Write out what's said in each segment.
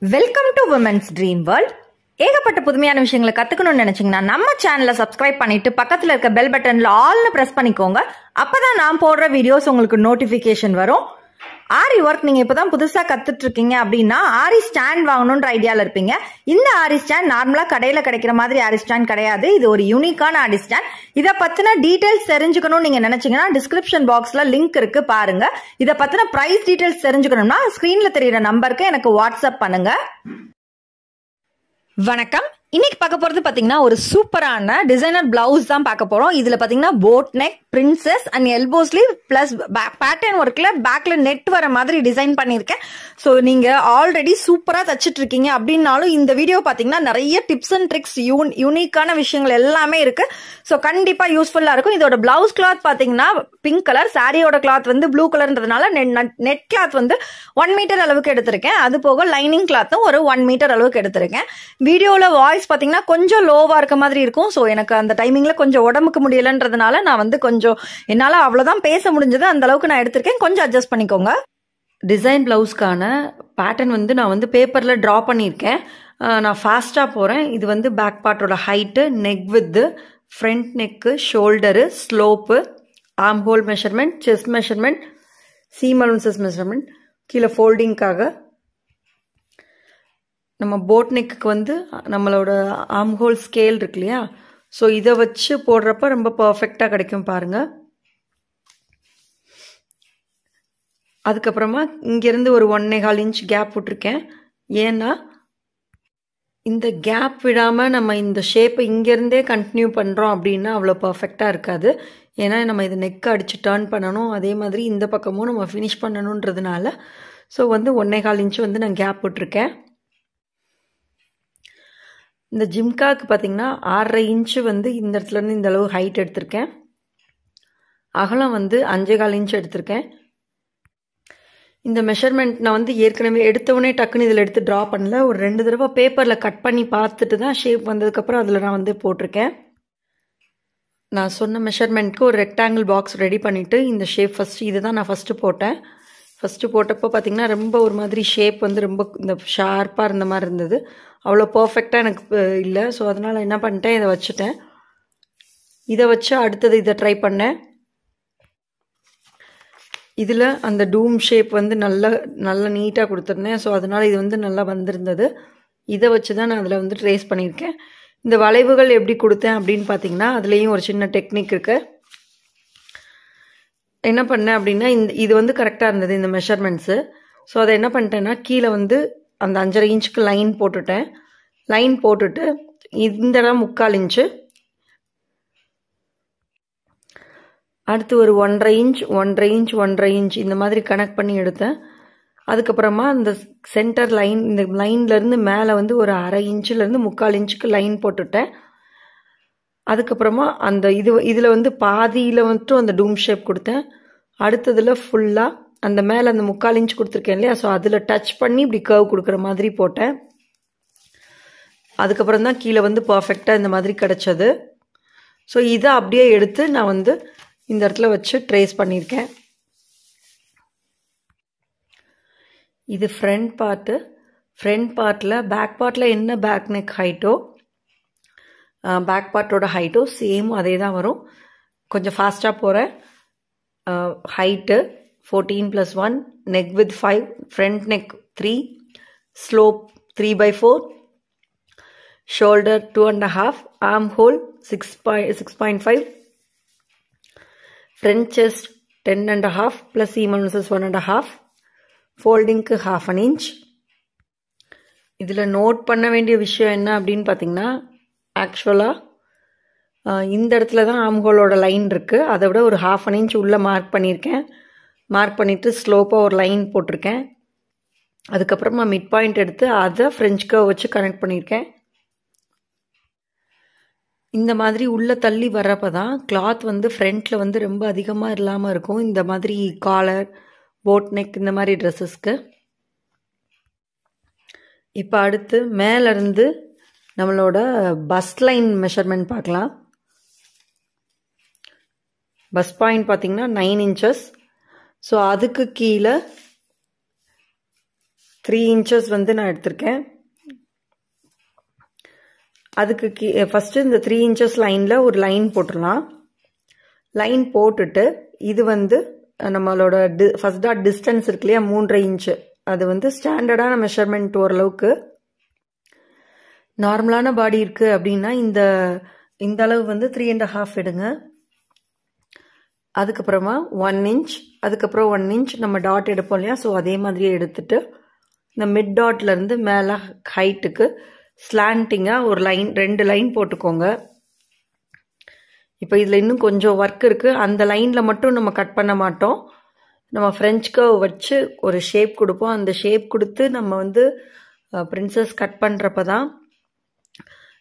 Welcome to women's dream world. ஏகப்பட்ட புதுமையான விஷயங்களை கத்துக்கணும்னு நினைச்சீங்கன்னா நம்ம சேனலை சப்ஸ்கிரைப் பண்ணிட்டு பக்கத்துல இருக்க பெல் பட்டன்ல ஆல்னு பிரஸ் பண்ணிக்கோங்க. அப்பதான் நான் போடுற வீடியோஸ் உங்களுக்கு நோட்டிபிகேஷன் வரும். ஆரி ஒர்க் நீங்க இப்பதான் புதுசா கத்துட்டு இருக்கீங்க அப்படின்னா ஆரி ஸ்டாண்ட் வாங்கணும்ன்ற ஐடியால இருப்பீங்க. இந்த ஆரி ஸ்டாண்ட் நார்மலா கடையில கிடைக்கிற மாதிரி ஆரி ஸ்டாண்ட் கிடையாது. இது ஒரு யூனிக்கான ஆரி ஸ்டாண்ட். இத பத்தின டீடைல்ஸ் தெரிஞ்சுக்கணும்னு நீங்க நினைச்சீங்கன்னா டிஸ்கிரிப்ஷன் பாக்ஸ்ல லிங்க் இருக்கு, பாருங்க. இத பத்தின பிரைஸ் டீடைல்ஸ் தெரிஞ்சுக்கணும்னா ஸ்கிரீன்ல தெரியுற நம்பருக்கு எனக்கு வாட்ஸ்அப் பண்ணுங்க. வணக்கம். இன்னைக்கு பார்க்க போறது பாத்தீங்கன்னா ஒரு சூப்பரான டிசைனர் பிளவுஸ் தான் பார்க்க போறோம். இதுல பாத்தீங்கன்னா boat neck, princess and elbow sleeve plus pattern ஒர்க்ல பேக்ல நெட் வர மாதிரி டிசைன் பண்ணிருக்கேன். சோ நீங்க ஆல்ரெடி சூப்பரா தச்சிட்டு இருக்கீங்க அப்படின்னாலும் இந்த வீடியோ பாத்தீங்கன்னா நிறைய டிப்ஸ் அண்ட் ட்ரிக்ஸ், யூனிக்கான விஷயங்கள் எல்லாமே இருக்கு. சோ கண்டிப்பா யூஸ்ஃபுல்லா இருக்கும். இதோட பிளவுஸ் கிளாத் பாத்தீங்கன்னா பிங்க் கலர், சாரியோட கிளாத் வந்து ப்ளூ கலர்ன்றதுனால நெட் கிளாத் வந்து 1 மீட்டர் அளவுக்கு எடுத்திருக்கேன். அது போக லைனிங் கிளாத்தும் ஒரு 1 மீட்டர் அளவுக்கு எடுத்திருக்கேன். வீடியோல வாய்ஸ் பாத்தீங்கன்னா கொஞ்சம் லோவா இருக்க மாதிரி இருக்கும். சோ எனக்கு அந்த டைமிங்ல கொஞ்சம் உடம்புக்கு முடியலன்றதுனால நான் வந்து கொஞ்சம் என்னால அவ்வளவுதான் பேச முடிஞ்சது, அந்த அளவுக்கு நான் எடுத்திருக்கேன். கொஞ்சம் அட்ஜஸ்ட் பண்ணிக்கோங்க. டிசைன் பிளவுஸ்க்கான பேட்டர்ன் வந்து நான் வந்து பேப்பர்ல டிரா பண்ணியிருக்கேன். நான் ஃபாஸ்டா போறேன். இது வந்து பேக் பார்ட்டோட height, neck width, front neck, shoulder, slope, arm hole measurement, chest measurement, seam allowances measurement, கீழே ஃபோல்டிங்காக நம்ம போட் நெக்கு வந்து நம்மளோட ஆர்ம் ஹோல் ஸ்கேல் இருக்கு இல்லையா, ஸோ இதை வச்சு போடுறப்ப ரொம்ப பர்ஃபெக்டாக கிடைக்கும் பாருங்க. அதுக்கப்புறமா இங்கேருந்து ஒரு 1.25 இன்ச் கேப் விட்டுருக்கேன். ஏன்னா இந்த கேப் விடாமல் நம்ம இந்த ஷேப்பை இங்கேருந்தே கண்டினியூ பண்ணுறோம் அப்படின்னா அவ்வளோ பர்ஃபெக்டாக இருக்காது. ஏன்னா நம்ம இதை நெக்கை அடித்து டர்ன் பண்ணணும், அதே மாதிரி இந்த பக்கமும் நம்ம ஃபினிஷ் பண்ணணுன்றதுனால ஸோ வந்து 1.25 இன்ச் வந்து நான் கேப் விட்டுருக்கேன். இந்த ஜிம்காக்கு பார்த்தீங்கன்னா 6.5 இன்ச்சு வந்து இந்த இடத்துலேருந்து இந்த அளவு ஹைட் எடுத்திருக்கேன். அகலம் வந்து 5.25 இன்ச் எடுத்திருக்கேன். இந்த மெஷர்மெண்ட் நான் வந்து ஏற்கனவே எடுத்தவொடனே டக்குன்னு இதில் எடுத்து ட்ரா பண்ணல. ஒரு 2 தடவை பேப்பரில் கட் பண்ணி பார்த்துட்டு தான் ஷேப் வந்ததுக்கப்புறம் அதில் நான் வந்து போட்டிருக்கேன். நான் சொன்ன மெஷர்மெண்ட்க்கு ஒரு ரெக்டாங்கிள் பாக்ஸ் ரெடி பண்ணிவிட்டு இந்த ஷேப் ஃபஸ்ட்டு இது தான் நான் ஃபஸ்ட்டு போட்டேன். ஃபஸ்ட்டு போட்டப்போ பார்த்தீங்கன்னா ரொம்ப ஒரு மாதிரி ஷேப் வந்து ரொம்ப இந்த ஷார்ப்பாக இருந்த மாதிரி இருந்தது. அவ்வளோ பர்ஃபெக்டாக எனக்கு இல்லை. ஸோ அதனால் என்ன பண்ணிட்டேன், இதை வச்சுட்டேன். இதை வச்சு அடுத்தது இதை ட்ரை பண்ணேன். இதில் அந்த டூம் ஷேப் வந்து நல்ல நீட்டாக கொடுத்துருந்தேன். ஸோ அதனால் இது வந்து நல்லா வந்திருந்தது. இதை வச்சு தான் நான் அதில் வந்து ட்ரேஸ் பண்ணியிருக்கேன். இந்த வளைவுகள் எப்படி கொடுத்தேன் அப்படின்னு பார்த்தீங்கன்னா அதுலேயும் ஒரு சின்ன டெக்னிக் இருக்கு. என்ன பண்ணேன் அப்படின்னா இது வந்து கரெக்டாக இருந்தது இந்த மெஷர்மெண்ட்ஸு. ஸோ அதை என்ன பண்ணிட்டேன்னா கீழே வந்து அந்த 5.5 இன்ச்சுக்கு லைன் போட்டுட்டேன். லைன் போட்டுட்டு இந்த இடம் 3/4 இன்ச்சு, அடுத்து ஒரு 1.5 இன்ச் 1.5 இன்ச் 1.5 இன்ச் இந்த மாதிரி கனெக்ட் பண்ணி எடுத்தேன். அதுக்கப்புறமா இந்த சென்டர் லைன், இந்த லைன்லேருந்து மேலே வந்து ஒரு 1/2 இன்ச்சிலேருந்து 3/4 இன்ச்சுக்கு லைன் போட்டுட்டேன். அதுக்கப்புறமா அந்த இதில் வந்து பாதியில் மட்டும் அந்த டூம் ஷேப் கொடுத்தேன். அடுத்ததில் ஃபுல்லாக அந்த மேலே அந்த 3/4 இன்ச் கொடுத்துருக்கேன் இல்லையா, ஸோ அதில் டச் பண்ணி இப்படி கர்வ் கொடுக்குற மாதிரி போட்டேன். அதுக்கப்புறம் தான் கீழே வந்து பர்ஃபெக்டாக இந்த மாதிரி கிடச்சது. ஸோ இதை அப்படியே எடுத்து நான் வந்து இந்த இடத்துல வச்சு ட்ரேஸ் பண்ணியிருக்கேன். இது ஃப்ரண்ட் பார்ட்டு. ஃப்ரண்ட் பார்ட்டில் பேக் பார்ட்டில் என்ன பேக் நெக் ஹைட்டோ பேக் பார்ட்டோட ஹைட்டோ சேம் அதே தான் வரும். கொஞ்சம் ஃபாஸ்ட்டாக போகிறேன். Height 14+1, neck width 5, front neck 3, slope 3/4, shoulder 2.5, arm hole 6.5, front chest 10.5 plus seam allowances 1.5, ஃபோல்டிங்க்கு 1/2 இன்ச். இதில் நோட் பண்ண வேண்டிய விஷயம் என்ன அப்படின்னு பார்த்தீங்கன்னா ஆக்சுவலாக இந்த இடத்துல தான் ஆர்ம் ஹோலோட லைன் இருக்குது. அதை விட ஒரு 1/2 இன்ச் உள்ளே மார்க் பண்ணியிருக்கேன். மார்க் பண்ணிவிட்டு ஸ்லோப்பாக ஒரு லைன் போட்டிருக்கேன். அதுக்கப்புறமா மிட் பாயிண்ட் எடுத்து அதை ஃப்ரெஞ்ச் கர்வ் வச்சு கனெக்ட் பண்ணியிருக்கேன். இந்த மாதிரி உள்ளே தள்ளி வர்றப்ப தான் கிளாத் வந்து ஃப்ரண்ட்டில் வந்து ரொம்ப அதிகமாக இல்லாமல் இருக்கும். இந்த மாதிரி காலர், போட் நெக் இந்த மாதிரி ட்ரெஸ்ஸஸ்க்கு. இப்போ அடுத்து மேலேருந்து நம்மளோட பஸ் லைன் மெஷர்மெண்ட் பார்க்கலாம். பஸ் பாயிண்ட் பார்த்தீங்கன்னா 9 இன்ச்சஸ். ஸோ அதுக்கு கீழே 3 inches வந்து நான் எடுத்திருக்கேன். அதுக்கு ஃபர்ஸ்ட் இந்த 3 inches லைன்ல ஒரு லைன் போட்டுடலாம். லைன் போட்டுட்டு இது வந்து நம்மளோட ஃபர்ஸ்ட் டாட் டிஸ்டன்ஸ் இருக்கு இல்லையா 3.5 inch, அது வந்து ஸ்டாண்டர்டான மெஷர்மெண்ட் ஓரளவுக்கு. நார்மலான பாடி இருக்கு அப்படின்னா இந்த அளவு வந்து 3.5 எடுங்க. அதுக்கப்புறமா 1 inch, அதுக்கப்புறம் 1 inch நம்ம டாட் எடுப்போம் இல்லையா, ஸோ அதே மாதிரியே எடுத்துட்டு இந்த மிட் டாட்ல இருந்து மேலே ஹைட்டுக்கு ஸ்லாண்டிங்கா ஒரு லைன் 2 லைன் போட்டுக்கோங்க. இப்போ இதில் இன்னும் கொஞ்சம் ஒர்க் இருக்கு. அந்த லைனில் மட்டும் நம்ம கட் பண்ண மாட்டோம். நம்ம ஃப்ரெஞ்ச் கர்வ் வச்சு ஒரு ஷேப் கொடுப்போம். அந்த ஷேப் கொடுத்து நம்ம வந்து பிரின்சஸ் கட் பண்ணுறப்ப தான்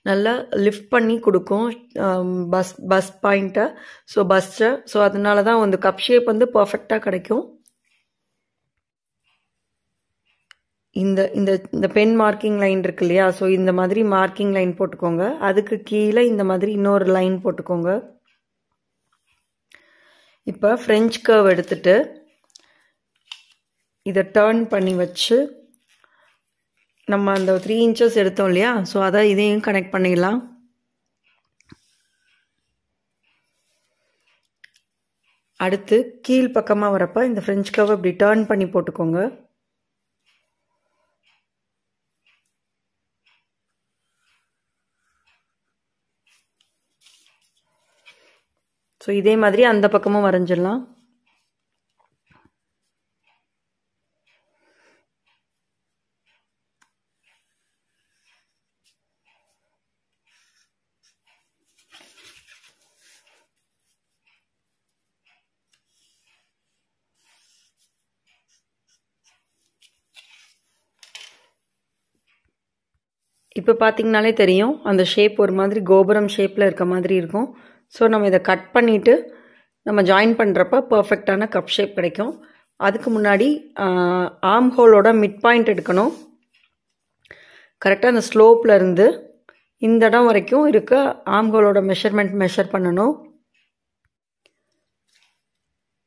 நல்லா லிஃப்ட் பண்ணி கொடுக்கும் பஸ் பாயிண்ட்டை, ஸோ பஸ்ட்டை. ஸோ அதனால தான் வந்து கப் ஷேப் வந்து பர்ஃபெக்டாக கிடைக்கும். இந்த பென் மார்க்கிங் லைன் இருக்கு இல்லையா, ஸோ இந்த மாதிரி மார்க்கிங் லைன் போட்டுக்கோங்க. அதுக்கு கீழே இந்த மாதிரி இன்னொரு லைன் போட்டுக்கோங்க. இப்போ ஃப்ரெஞ்ச் கர்வ் எடுத்துட்டு இதை டர்ன் பண்ணி வச்சு நம்ம அந்த 3 inches எடுத்தோம் இல்லையா, ஸோ அதை இதையும் கனெக்ட் பண்ணிடலாம். அடுத்து கீழ் பக்கமாக வரப்ப இந்த ஃப்ரெஞ்ச் கர்வ் இப்படி டர்ன் பண்ணி போட்டுக்கோங்க. ஸோ இதே மாதிரி அந்த பக்கமும் வரைஞ்சிடலாம். இப்போ பார்த்தீங்கனாலே தெரியும் அந்த ஷேப் ஒரு மாதிரி கோபுரம் ஷேப்பில் இருக்க மாதிரி இருக்கும். ஸோ நம்ம இதை கட் பண்ணிவிட்டு நம்ம ஜாயின் பண்ணுறப்ப பர்ஃபெக்டான கப் ஷேப் கிடைக்கும். அதுக்கு முன்னாடி ஆர்ம் ஹோலோட மிட் பாயிண்ட் எடுக்கணும். கரெக்டாக அந்த ஸ்லோப்பில் இருந்து இந்த இடம் வரைக்கும் இருக்க ஆர்ம் ஹோலோட மெஷர்மெண்ட் மெஷர் பண்ணணும்.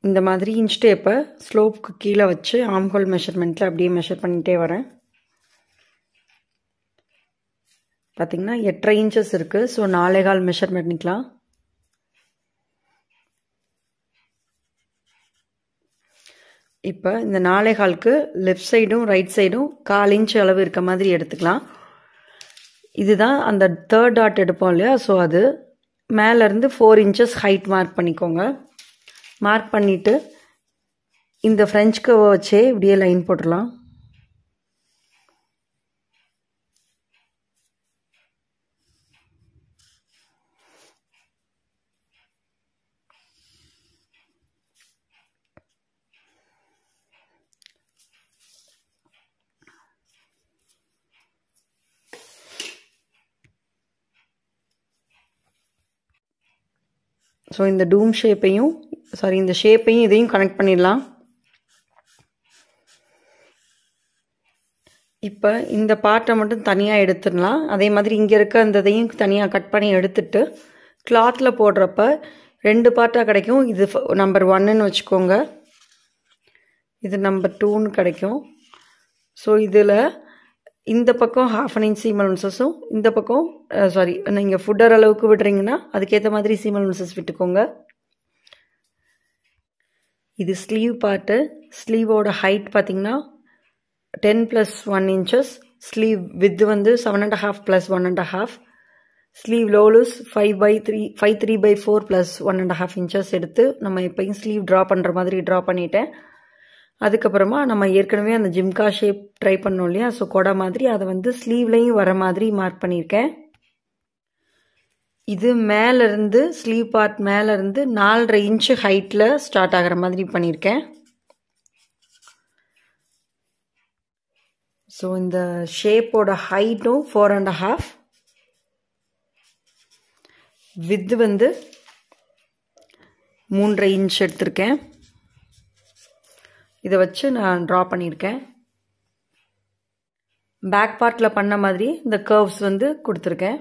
இந்த மாதிரி இன்ச் டேப்பை ஸ்லோப்புக்கு கீழே வச்சு ஆர்ம் ஹோல் மெஷர்மெண்ட்டில் அப்படியே மெஷர் பண்ணிகிட்டே வரேன். பார்த்தீங்கன்னா 8.5 inches இருக்குது. ஸோ 4.25 மெஷர் பண்ணிக்கலாம். இப்போ இந்த 4.25க்கு லெஃப்ட் சைடும் ரைட் சைடும் 1/4 inch அளவு இருக்க மாதிரி எடுத்துக்கலாம். இதுதான் அந்த தேர்ட் டாட் எடுப்போம் இல்லையா, ஸோ அது மேலேருந்து 4 inches ஹைட் மார்க் பண்ணிக்கோங்க. மார்க் பண்ணிவிட்டு இந்த ஃப்ரெஞ்ச் கர்வை வச்சே இப்படியே லைன் போட்டுடலாம். ஸோ இந்த டூம் ஷேப்பையும் இந்த ஷேப்பையும் இதையும் கனெக்ட் பண்ணிடலாம். இப்போ இந்த பார்ட்டை மட்டும் தனியாக எடுத்துடலாம். அதே மாதிரி இங்கே இருக்க அந்த இதையும் தனியாக கட் பண்ணி எடுத்துட்டு கிளாத்தில் போடுறப்ப 2 பார்ட்டாக கிடைக்கும். இது நம்பர் 1ன்னு வச்சுக்கோங்க, இது நம்பர் 2ன்னு கிடைக்கும். ஸோ இதில் இந்த பக்கம் 1/2 inch சீம் அலவன்சஸும் இந்த பக்கம் நீங்கள் ஃபுட்டர் அளவுக்கு விடுறீங்கன்னா அதுக்கேற்ற மாதிரி சீம் அலவன்சஸ் விட்டுக்கோங்க. இது ஸ்லீவ் பார்ட்டு. ஸ்லீவோட ஹைட் பார்த்தீங்கன்னா 10 + 1 inches. ஸ்லீவ் வித் வந்து 7.5 + 1.5. ஸ்லீவ் லோலூஸ் 5/3/4 + 1.5 inches எடுத்து நம்ம எப்பயும் ஸ்லீவ் ட்ரா பண்ணுற மாதிரி ட்ரா பண்ணிட்டேன். அதுக்கப்புறமா நம்ம ஏற்கனவே அந்த ஜிம்கா ஷேப் ட்ரை பண்ணோம் இல்லையா, ஸோ கொடை மாதிரி அதை வந்து ஸ்லீவ்லையும் வர மாதிரி மார்க் பண்ணியிருக்கேன். இது மேலேருந்து ஸ்லீவ் பார்ட் மேலேருந்து 4.5 inch ஹைட்டில் ஸ்டார்ட் ஆகிற மாதிரி பண்ணியிருக்கேன். ஸோ இந்த ஷேப்போட ஹைட்டும் 4.5, வித் வந்து 3.5 inch எடுத்திருக்கேன். இதை வச்சு நான் ட்ரா பண்ணியிருக்கேன். பேக் பார்ட்டில் பண்ண மாதிரி இந்த கர்வ்ஸ் வந்து கொடுத்துருக்கேன்.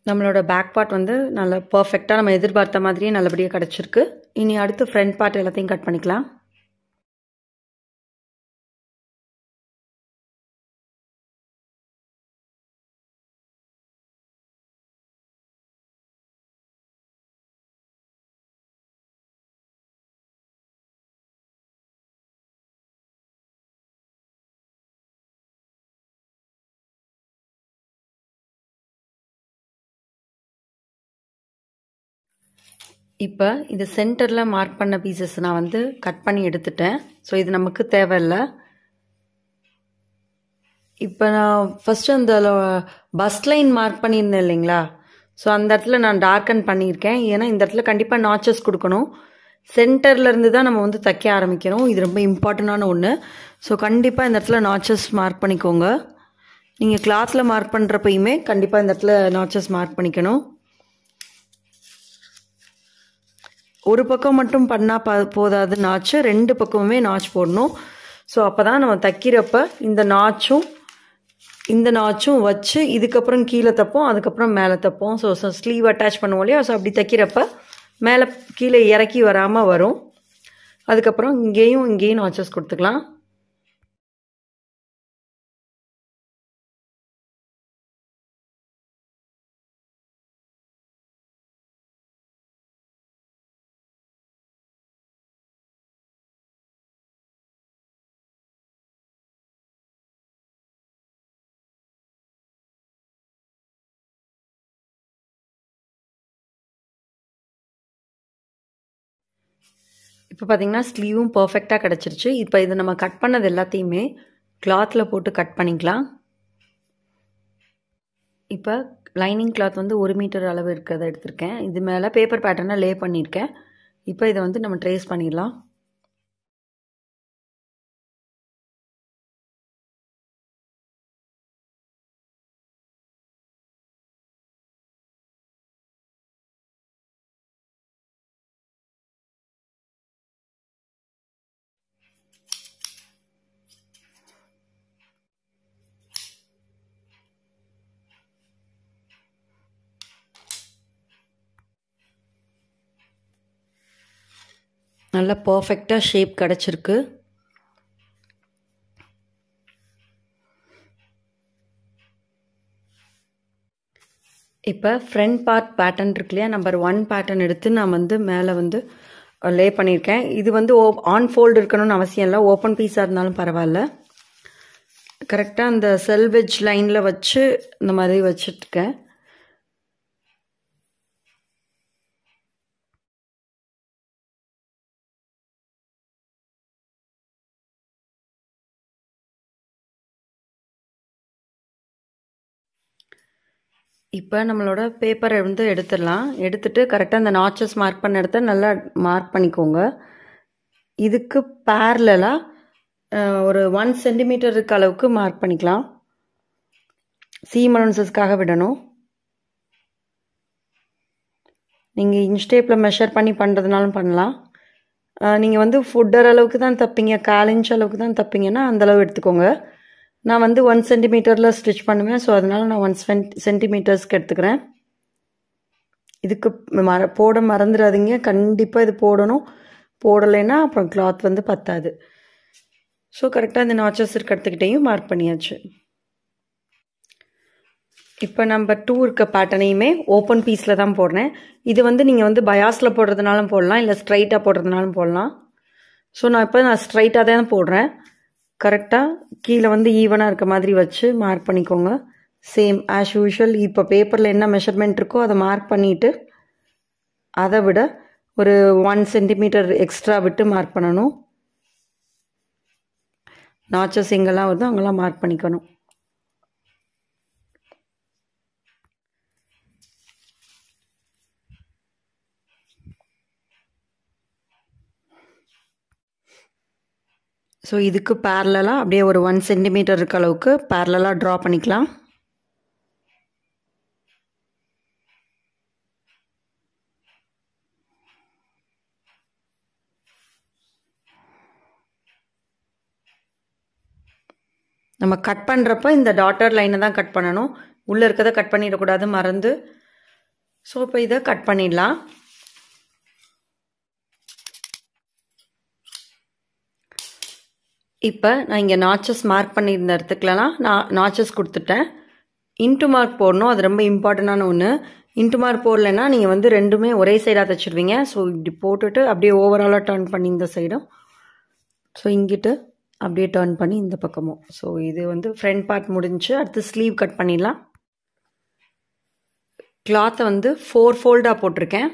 நம்மளோட பேக் பார்ட் வந்து நல்ல பர்ஃபெக்டாக நம்ம எதிர்பார்த்த மாதிரியே நல்லபடியாக கிடச்சிருக்கு. இனி அடுத்து ஃப்ரண்ட் பார்ட் எல்லாத்தையும் கட் பண்ணிக்கலாம். இப்போ இந்த சென்டரில் மார்க் பண்ண பீசஸ் நான் வந்து கட் பண்ணி எடுத்துட்டேன். ஸோ இது நமக்கு தேவையில்லை. இப்போ நான் ஃபஸ்ட்டு அந்த பஸ் லைன் மார்க் பண்ணியிருந்தேன் இல்லைங்களா, ஸோ அந்த இடத்துல நான் டார்க்கன் பண்ணியிருக்கேன். ஏன்னா இந்த இடத்துல கண்டிப்பாக நாச்சஸ் கொடுக்கணும். சென்டர்லேருந்து தான் நம்ம வந்து தைக்க ஆரம்பிக்கணும். இது ரொம்ப இம்பார்ட்டண்டான ஒன்று. ஸோ கண்டிப்பாக இந்த இடத்துல நாச்சஸ் மார்க் பண்ணிக்கோங்க. நீங்கள் கிளாத்தில் மார்க் பண்ணுறப்பையுமே கண்டிப்பாக இந்த இடத்துல நாச்சஸ் மார்க் பண்ணிக்கணும். ஒரு பக்கம் மட்டும் பண்ணால் போதாது நாச்சு, 2 பக்கமுமே நாச் போடணும். ஸோ அப்போ தான் நம்ம தைக்கிறப்ப இந்த நாச்சும் வச்சு இதுக்கப்புறம் கீழே தைப்போம், அதுக்கப்புறம் மேலே தைப்போம். ஸோ ஸ்லீவ் அட்டாச் பண்ணுவோம் இல்லையா, ஸோ அப்படி தைக்கிறப்ப மேலே கீழே இறக்கி வராமல் வரும். அதுக்கப்புறம் இங்கேயும் நாச்சஸ் கொடுத்துக்கலாம். இப்போ பார்த்தீங்கன்னா ஸ்லீவும் பர்ஃபெக்டாக கிடச்சிருச்சு. இப்போ இதை நம்ம கட் பண்ணது எல்லாத்தையுமே கிளாத்தில் போட்டு கட் பண்ணிக்கலாம். இப்போ லைனிங் கிளாத் வந்து 1 மீட்டர் அளவு இருக்கிறத எடுத்திருக்கேன். இது மேலே பேப்பர் பேட்டர்னை லே பண்ணியிருக்கேன். இப்போ இதை வந்து நம்ம ட்ரேஸ் பண்ணிடலாம். நல்லா பர்ஃபெக்டாக ஷேப் கிடச்சிருக்கு. இப்போ ஃப்ரண்ட் பார்ட் பேட்டர்ன் இருக்கு இல்லையா, நம்பர் 1 பேட்டர்ன் எடுத்து நான் வந்து மேலே வந்து லே பண்ணியிருக்கேன். இது வந்து ஆன் ஃபோல்டு இருக்கணும்னு அவசியம் இல்லை, ஓப்பன் பீஸாக இருந்தாலும் பரவாயில்ல. கரெக்டாக அந்த செல்வெஜ் லைனில் வச்சு இந்த மாதிரி வச்சுருக்கேன். இப்போ நம்மளோட பேப்பரை வந்து எடுத்துடலாம். எடுத்துட்டு கரெக்டாக அந்த நாச்சஸ் மார்க் பண்ண இடத்த நல்லா மார்க் பண்ணிக்கோங்க. இதுக்கு பேரலாக ஒரு 1 சென்டிமீட்டர் இருக்க அளவுக்கு மார்க் பண்ணிக்கலாம். சீம் அலவன்சஸ்க்காக விடணும். நீங்கள் இன்ச் டேப்பில் மெஷர் பண்ணி பண்ணுறதுனாலும் பண்ணலாம். நீங்கள் வந்து ஃபுட்டர் அளவுக்கு தான் தப்பீங்க, 1/4 இன்ச் அளவுக்கு தான் தப்பீங்கன்னா அந்தளவு எடுத்துக்கோங்க. நான் வந்து 1 சென்டிமீட்டரில் ஸ்டிச் பண்ணுவேன். ஸோ அதனால் நான் 1 சென்டிமீட்டர்ஸ்க்கு எடுத்துக்கிறேன். இதுக்கு போட மறந்துடாதீங்க, கண்டிப்பாக இது போடணும். போடலைன்னா அப்புறம் கிளாத் வந்து பத்தாது. ஸோ கரெக்டாக இந்த நாச்சஸ் இருக்க இடத்துக்கிட்டையும் மார்க் பண்ணியாச்சு. இப்போ நம்பர் 2 இருக்க பேட்டர்னையுமே ஓப்பன் பீஸில் தான் போடுறேன். இது வந்து நீங்கள் வந்து பயாஸில் போடுறதுனாலும் போடலாம், இல்லை ஸ்ட்ரைட்டாக போடுறதுனாலும் போடலாம். ஸோ நான் ஸ்ட்ரைட்டாக தான் போடுறேன். கரெக்டாக கீழே வந்து ஈவனாக இருக்க மாதிரி வச்சு மார்க் பண்ணிக்கோங்க. Same as usual. இப்போ பேப்பரில் என்ன மெஷர்மெண்ட் இருக்கோ அதை மார்க் பண்ணிவிட்டு அதை விட ஒரு 1 சென்டிமீட்டர் எக்ஸ்ட்ரா விட்டு மார்க் பண்ணணும். நாச்சஸ் எங்கெல்லாம் வருதோ அங்கெல்லாம் மார்க் பண்ணிக்கணும். ஸோ இதுக்கு பேரலாக அப்படியே ஒரு 1 சென்டிமீட்டர் இருக்க அளவுக்கு பேரலாக ட்ரா பண்ணிக்கலாம். நம்ம கட் பண்ணுறப்ப இந்த டாட்டர் லைனை தான் கட் பண்ணணும். உள்ளே இருக்கிறத கட் பண்ணிடக்கூடாது, மறந்து. ஸோ இப்போ இதை கட் பண்ணிடலாம். இப்போ நான் இங்கே நாச்சஸ் மார்க் பண்ணியிருந்த இடத்துக்குலாம் நான் நாச்சஸ் கொடுத்துட்டேன். இன்ட்டு மார்க் போடணும், அது ரொம்ப இம்பார்ட்டண்டான ஒன்று. இன்ட்டு மார்க் போடலைன்னா நீங்கள் வந்து ரெண்டுமே ஒரே சைடாக தைச்சிடுவீங்க. ஸோ இப்படி போட்டுட்டு அப்படியே ஓவராலாக டர்ன் பண்ணி இந்த சைடும், ஸோ இங்கிட்டு அப்படியே டர்ன் பண்ணி இந்த பக்கமும். ஸோ இது வந்து ஃப்ரண்ட் பார்ட் முடிஞ்சு. அடுத்து ஸ்லீவ் கட் பண்ணிடலாம். கிளாத்தை வந்து 4 ஃபோல்டாக போட்டிருக்கேன்.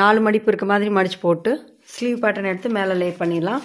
4 மடிப்பு இருக்க மாதிரி மடித்து போட்டு ஸ்லீவ் பேட்டர்ன் எடுத்து மேலே லே பண்ணிடலாம்.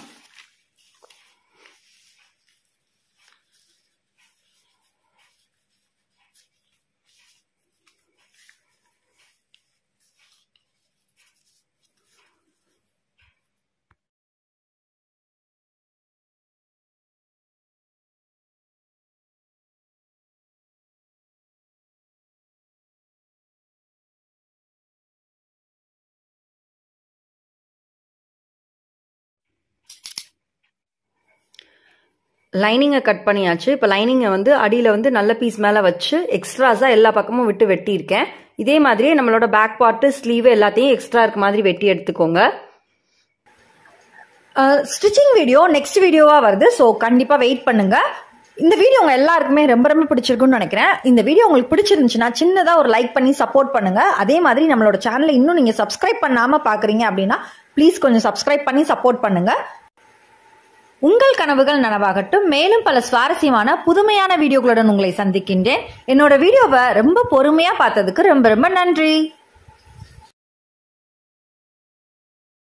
லைனிங்கை கட் பண்ணியாச்சு. இப்போ லைனிங்கை வந்து அடியில் வந்து நல்ல பீஸ் மேலே வச்சு எக்ஸ்ட்ராஸாக எல்லா பக்கமும் விட்டு வெட்டியிருக்கேன். இதே மாதிரியே நம்மளோட பேக் பார்ட்டு ஸ்லீவ் எல்லாத்தையும் எக்ஸ்ட்ரா இருக்க மாதிரி வெட்டி எடுத்துக்கோங்க. ஸ்டிச்சிங் வீடியோ நெக்ஸ்ட் வீடியோவாக வருது. ஸோ கண்டிப்பாக வெயிட் பண்ணுங்க. இந்த வீடியோ உங்க எல்லாருக்குமே ரொம்ப ரொம்ப பிடிச்சிருக்குன்னு நினைக்கிறேன். இந்த வீடியோ உங்களுக்கு பிடிச்சிருந்துச்சுன்னா சின்னதாக ஒரு லைக் பண்ணி சப்போர்ட் பண்ணுங்க. அதே மாதிரி நம்மளோட சேனலை இன்னும் நீங்கள் சப்ஸ்கிரைப் பண்ணாமல் பார்க்குறீங்க அப்படின்னா ப்ளீஸ் கொஞ்சம் சப்ஸ்கிரைப் பண்ணி சப்போர்ட் பண்ணுங்க. உங்கள் கனவுகள் நனவாகட்டும். மேலும் பல சுவாரஸ்யமான புதுமையான வீடியோக்களுடன் உங்களை சந்திக்கின்றேன். என்னோட வீடியோவை ரொம்ப பொறுமையா பார்த்ததுக்கு ரொம்ப ரொம்ப நன்றி.